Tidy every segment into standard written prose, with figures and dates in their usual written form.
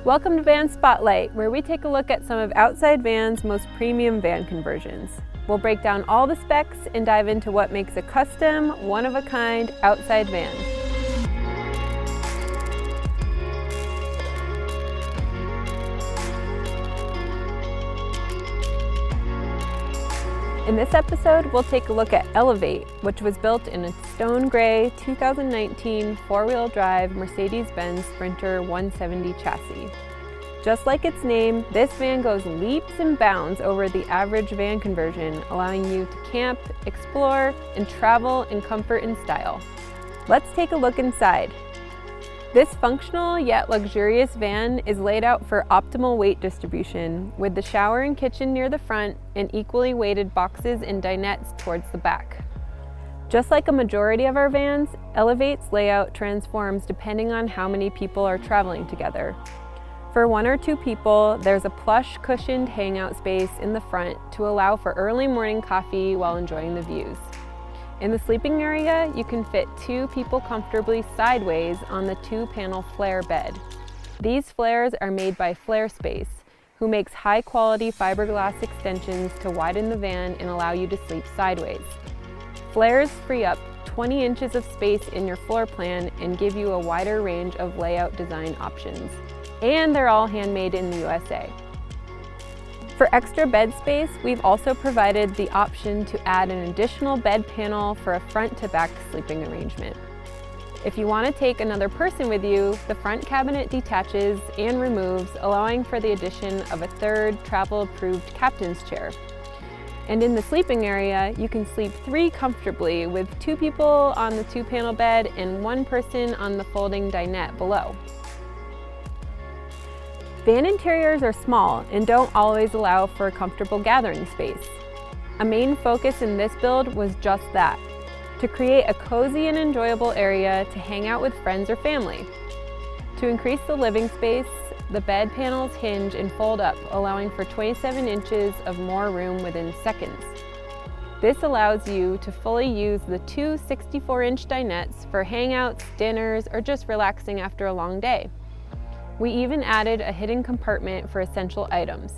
Welcome to Van Spotlight, where we take a look at some of Outside Van's most premium van conversions. We'll break down all the specs and dive into what makes a custom, one-of-a-kind Outside Van. In this episode, we'll take a look at Elevate, which was built in a stone gray 2019 four-wheel drive Mercedes-Benz Sprinter 170 chassis. Just like its name, this van goes leaps and bounds over the average van conversion, allowing you to camp, explore, and travel in comfort and style. Let's take a look inside. This functional yet luxurious van is laid out for optimal weight distribution, with the shower and kitchen near the front and equally weighted boxes and dinettes towards the back. Just like a majority of our vans, Elevate's layout transforms depending on how many people are traveling together. For one or two people, there's a plush cushioned hangout space in the front to allow for early morning coffee while enjoying the views. In the sleeping area, you can fit two people comfortably sideways on the two-panel flare bed. These flares are made by Flare Space, who makes high-quality fiberglass extensions to widen the van and allow you to sleep sideways. Flares free up 20 inches of space in your floor plan and give you a wider range of layout design options. And they're all handmade in the USA. For extra bed space, we've also provided the option to add an additional bed panel for a front-to-back sleeping arrangement. If you want to take another person with you, the front cabinet detaches and removes, allowing for the addition of a third travel-approved captain's chair. And in the sleeping area, you can sleep three comfortably with two people on the two-panel bed and one person on the folding dinette below. Van interiors are small and don't always allow for a comfortable gathering space. A main focus in this build was just that, to create a cozy and enjoyable area to hang out with friends or family. To increase the living space, the bed panels hinge and fold up, allowing for 27 inches of more room within seconds. This allows you to fully use the two 64-inch dinettes for hangouts, dinners, or just relaxing after a long day. We even added a hidden compartment for essential items.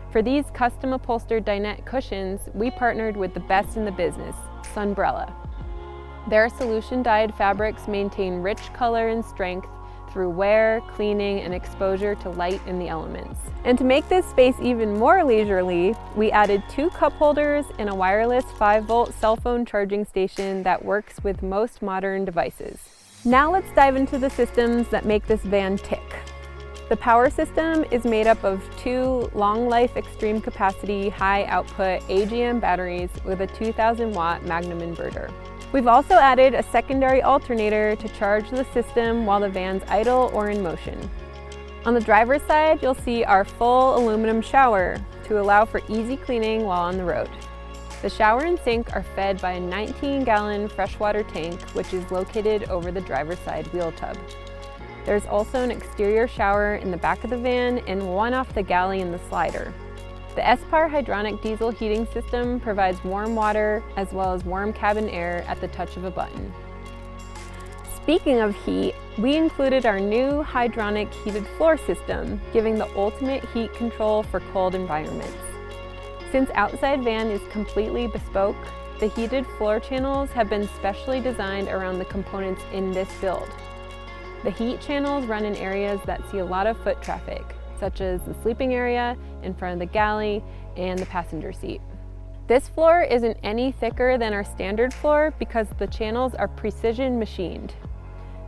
For these custom upholstered dinette cushions, we partnered with the best in the business, Sunbrella. Their solution-dyed fabrics maintain rich color and strength through wear, cleaning, and exposure to light and the elements. And to make this space even more leisurely, we added two cup holders and a wireless 5-volt cell phone charging station that works with most modern devices. Now let's dive into the systems that make this van tick. The power system is made up of two long-life extreme capacity high-output AGM batteries with a 2,000-watt Magnum inverter. We've also added a secondary alternator to charge the system while the van's idle or in motion. On the driver's side, you'll see our full aluminum shower to allow for easy cleaning while on the road. The shower and sink are fed by a 19-gallon freshwater tank, which is located over the driver's side wheel tub. There's also an exterior shower in the back of the van and one off the galley in the slider. The SPAR hydronic diesel heating system provides warm water as well as warm cabin air at the touch of a button. Speaking of heat, we included our new hydronic heated floor system, giving the ultimate heat control for cold environments. Since Outside Van is completely bespoke, the heated floor channels have been specially designed around the components in this build. The heat channels run in areas that see a lot of foot traffic, such as the sleeping area, in front of the galley, and the passenger seat. This floor isn't any thicker than our standard floor because the channels are precision machined.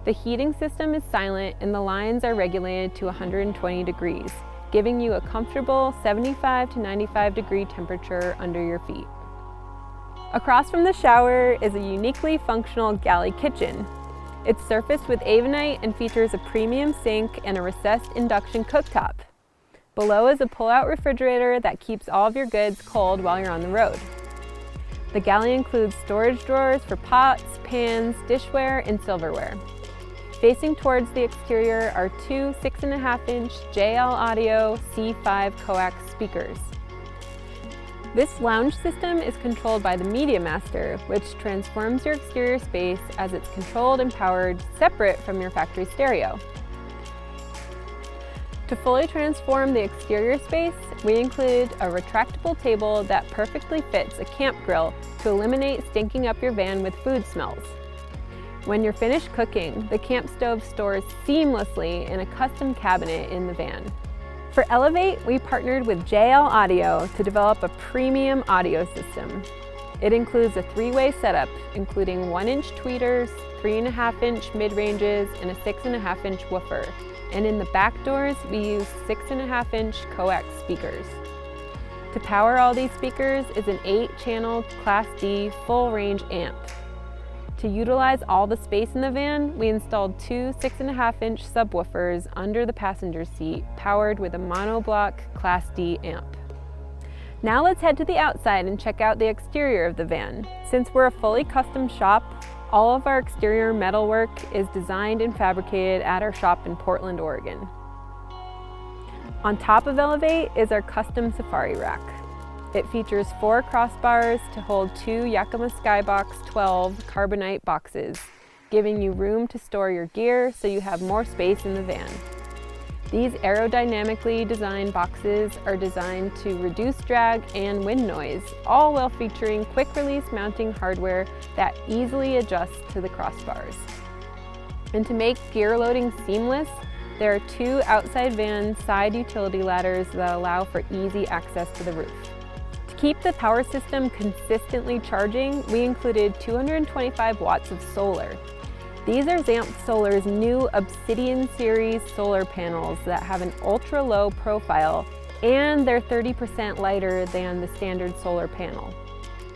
The heating system is silent and the lines are regulated to 120 degrees. Giving you a comfortable 75 to 95 degree temperature under your feet. Across from the shower is a uniquely functional galley kitchen. It's surfaced with Avonite and features a premium sink and a recessed induction cooktop. Below is a pull-out refrigerator that keeps all of your goods cold while you're on the road. The galley includes storage drawers for pots, pans, dishware, and silverware. Facing towards the exterior are two 6.5-inch JL Audio C5 coax speakers. This lounge system is controlled by the Media Master, which transforms your exterior space as it's controlled and powered separate from your factory stereo. To fully transform the exterior space, we included a retractable table that perfectly fits a camp grill to eliminate stinking up your van with food smells. When you're finished cooking, the camp stove stores seamlessly in a custom cabinet in the van. For Elevate, we partnered with JL Audio to develop a premium audio system. It includes a 3-way setup, including 1-inch tweeters, 3.5-inch mid-ranges, and a 6.5-inch woofer. And in the back doors, we use 6.5-inch coax speakers. To power all these speakers is an 8-channel Class D full-range amp. To utilize all the space in the van, we installed 2 6.5-inch subwoofers under the passenger seat, powered with a monoblock Class D amp. Now let's head to the outside and check out the exterior of the van. Since we're a fully custom shop, all of our exterior metalwork is designed and fabricated at our shop in Portland, Oregon. On top of Elevate is our custom safari rack. It features 4 crossbars to hold 2 Yakima Skybox 12 carbonite boxes, giving you room to store your gear so you have more space in the van. These aerodynamically designed boxes are designed to reduce drag and wind noise, all while featuring quick-release mounting hardware that easily adjusts to the crossbars. And to make gear loading seamless, there are 2 outside van side utility ladders that allow for easy access to the roof. To keep the power system consistently charging, we included 225 watts of solar. These are Zamp Solar's new Obsidian series solar panels that have an ultra-low profile, and they're 30% lighter than the standard solar panel.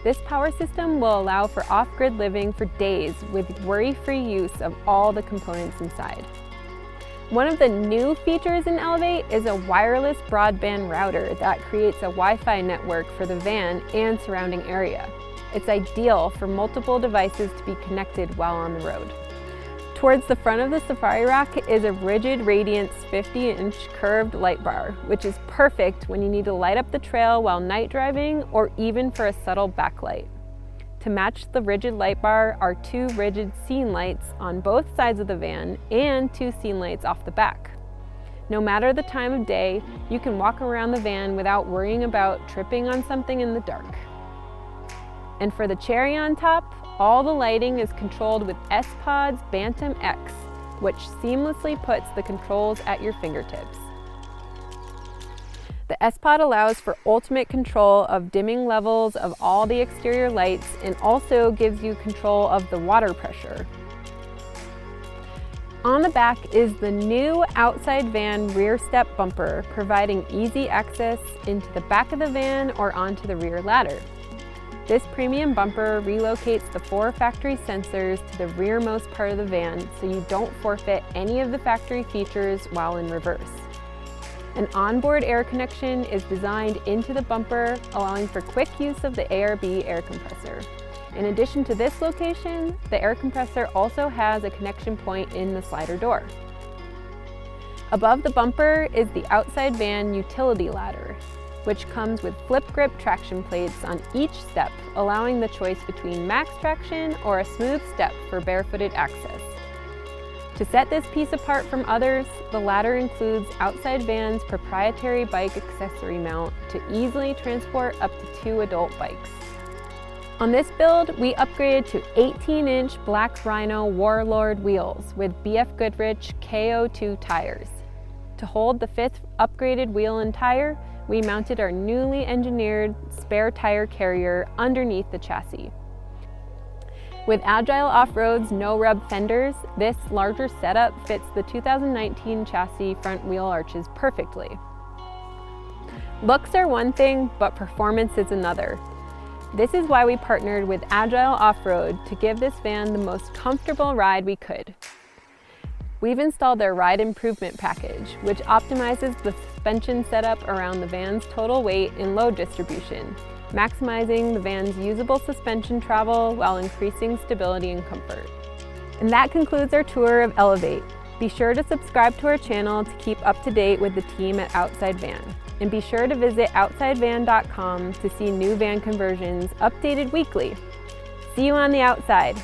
This power system will allow for off-grid living for days with worry-free use of all the components inside. One of the new features in Elevate is a wireless broadband router that creates a Wi-Fi network for the van and surrounding area. It's ideal for multiple devices to be connected while on the road. Towards the front of the safari rack is a rigid Radiance 50-inch curved light bar, which is perfect when you need to light up the trail while night driving or even for a subtle backlight. To match the rigid light bar are 2 rigid scene lights on both sides of the van and 2 scene lights off the back. No matter the time of day, you can walk around the van without worrying about tripping on something in the dark. And for the cherry on top, all the lighting is controlled with S-Pod's Bantam X, which seamlessly puts the controls at your fingertips. The S-Pod allows for ultimate control of dimming levels of all the exterior lights and also gives you control of the water pressure. On the back is the new outside van rear step bumper, providing easy access into the back of the van or onto the rear ladder. This premium bumper relocates the 4 factory sensors to the rearmost part of the van so you don't forfeit any of the factory features while in reverse. An onboard air connection is designed into the bumper, allowing for quick use of the ARB air compressor. In addition to this location, the air compressor also has a connection point in the slider door. Above the bumper is the outside van utility ladder, which comes with flip grip traction plates on each step, allowing the choice between max traction or a smooth step for barefooted access. To set this piece apart from others, the ladder includes Outside Van's proprietary bike accessory mount to easily transport up to 2 adult bikes. On this build, we upgraded to 18-inch Black Rhino Warlord wheels with BF Goodrich KO2 tires. To hold the 5th upgraded wheel and tire, we mounted our newly engineered spare tire carrier underneath the chassis. With Agile Off-Road's no-rub fenders, this larger setup fits the 2019 chassis front wheel arches perfectly. Looks are one thing, but performance is another. This is why we partnered with Agile Off-Road to give this van the most comfortable ride we could. We've installed their Ride Improvement Package, which optimizes the suspension setup around the van's total weight and load distribution, maximizing the van's usable suspension travel while increasing stability and comfort. And that concludes our tour of Elevate. Be sure to subscribe to our channel to keep up to date with the team at Outside Van. And be sure to visit outsidevan.com to see new van conversions updated weekly. See you on the outside.